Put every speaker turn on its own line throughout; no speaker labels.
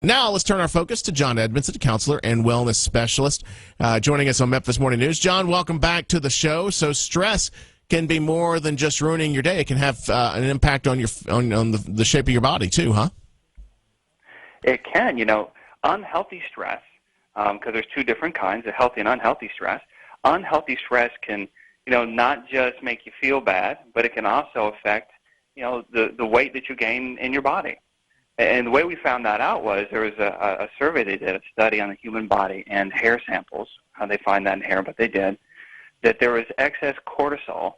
Now let's turn our focus to John Edmondson, counselor and wellness specialist, joining us on Memphis Morning News. John, welcome back to the show. So stress can be more than just ruining your day. It can have an impact on the shape of your body too, huh?
It can. Unhealthy stress, because there's two different kinds, of healthy and unhealthy stress. Unhealthy stress can, not just make you feel bad, but it can also affect, the weight that you gain in your body. And the way we found that out was there was a survey they did, a study on the human body and hair samples, how they find that in hair, but they did, that there was excess cortisol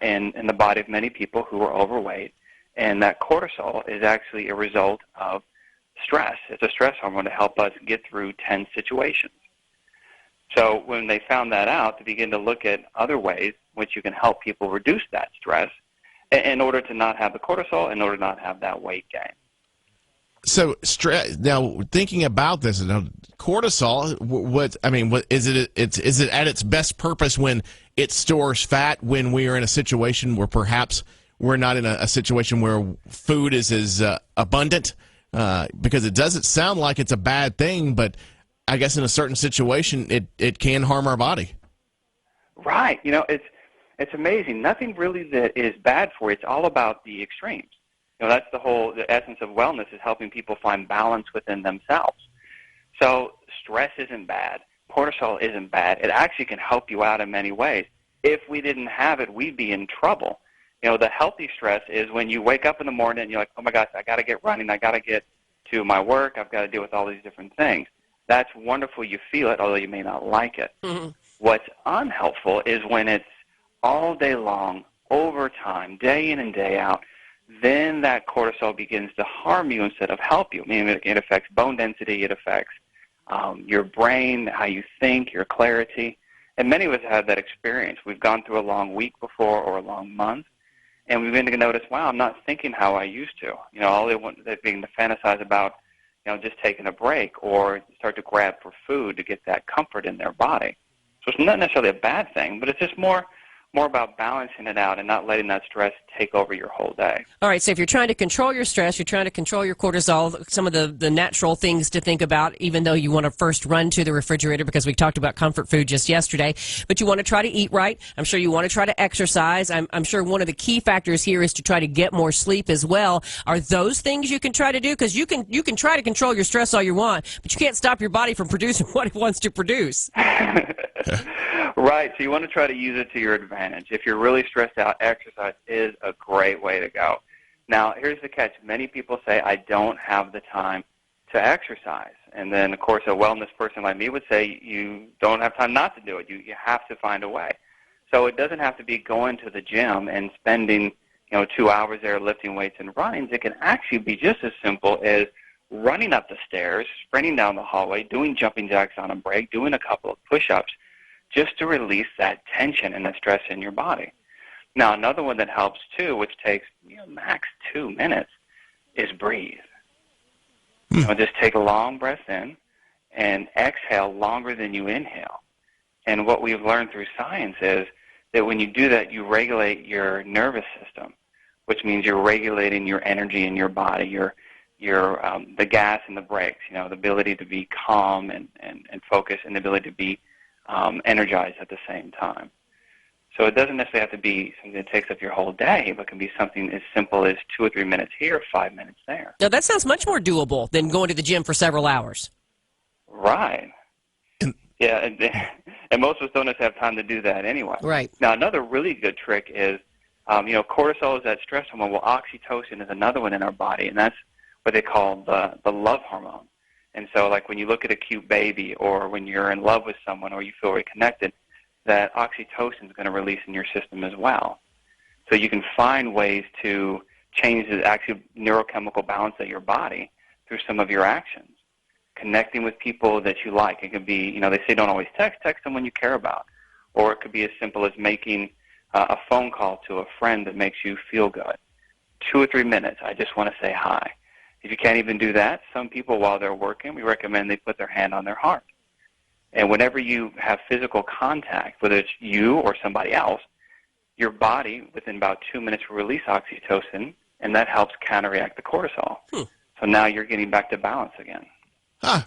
in the body of many people who were overweight, and that cortisol is actually a result of stress. It's a stress hormone to help us get through tense situations. So when they found that out, they began to look at other ways in which you can help people reduce that stress in order to not have the cortisol, in order to not have that weight gain.
So stress. Now, thinking about this, cortisol. Is it at its best purpose when it stores fat? When we are in a situation where perhaps we're not in a situation where food is as abundant, because it doesn't sound like it's a bad thing, but I guess in a certain situation, it can harm our body.
Right. It's amazing. Nothing really that is bad for you. It's all about the extremes. That's the essence of wellness, is helping people find balance within themselves. So stress isn't bad. Cortisol isn't bad. It actually can help you out in many ways. If we didn't have it, we'd be in trouble. The healthy stress is when you wake up in the morning and you're like, oh my gosh, I got to get running. I got to get to my work. I've got to deal with all these different things. That's wonderful. You feel it, although you may not like it. Mm-hmm. What's unhelpful is when it's all day long, over time, day in and day out. Then that cortisol begins to harm you instead of help you. It affects bone density. It affects your brain, how you think, your clarity. And many of us have that experience. We've gone through a long week before or a long month, and we begin to notice, wow, I'm not thinking how I used to. All they begin to fantasize about, just taking a break or start to grab for food to get that comfort in their body. So it's not necessarily a bad thing, but it's just more about balancing it out and not letting that stress take over your whole day.
All right, so if you're trying to control your stress, you're trying to control your cortisol, some of the natural things to think about, even though you want to first run to the refrigerator because we talked about comfort food just yesterday, but you want to try to eat right. I'm sure you want to try to exercise. I'm sure one of the key factors here is to try to get more sleep as well. Are those things you can try to do? Because you can try to control your stress all you want, but you can't stop your body from producing what it wants to produce.
Right, so you want to try to use it to your advantage. If you're really stressed out, exercise is a great way to go. Now, here's the catch. Many people say, I don't have the time to exercise. And then, of course, a wellness person like me would say, you don't have time not to do it. You have to find a way. So it doesn't have to be going to the gym and spending 2 hours there lifting weights and running. It can actually be just as simple as running up the stairs, sprinting down the hallway, doing jumping jacks on a break, doing a couple of push-ups, just to release that tension and the stress in your body. Now, another one that helps, too, which takes max 2 minutes, is breathe. Just take a long breath in and exhale longer than you inhale. And what we've learned through science is that when you do that, you regulate your nervous system, which means you're regulating your energy in your body, your the gas and the brakes, the ability to be calm and focus, and the ability to be energized at the same time. So it doesn't necessarily have to be something that takes up your whole day, but can be something as simple as 2 or 3 minutes here, 5 minutes there.
Now, that sounds much more doable than going to the gym for several hours.
Right. Yeah, and most of us don't necessarily have time to do that anyway.
Right.
Now, another really good trick is, cortisol is that stress hormone. Well, oxytocin is another one in our body, and that's what they call the love hormone. And so, like when you look at a cute baby or when you're in love with someone or you feel very connected, that oxytocin is going to release in your system as well. So you can find ways to change the actual neurochemical balance of your body through some of your actions. Connecting with people that you like. It could be, they say don't always text someone you care about. Or it could be as simple as making a phone call to a friend that makes you feel good. 2 or 3 minutes, I just want to say hi. If you can't even do that, some people, while they're working, we recommend they put their hand on their heart. And whenever you have physical contact, whether it's you or somebody else, your body, within about 2 minutes, will release oxytocin, and that helps counteract the cortisol. So now you're getting back to balance again.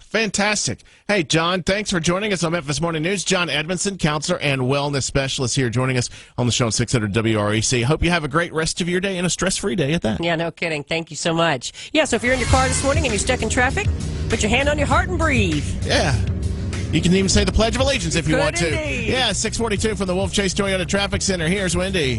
Fantastic. Hey, John, thanks for joining us on Memphis Morning News. John Edmondson, counselor and wellness specialist here, joining us on the show on 600 WREC. Hope you have a great rest of your day and a stress-free day at that.
Yeah, no kidding. Thank you so much. Yeah, so if you're in your car this morning and you're stuck in traffic, put your hand on your heart and breathe.
Yeah. You can even say the Pledge of Allegiance if you want to.
Indeed.
Yeah, 642 from the Wolf Chase Toyota Traffic Center. Here's Wendy.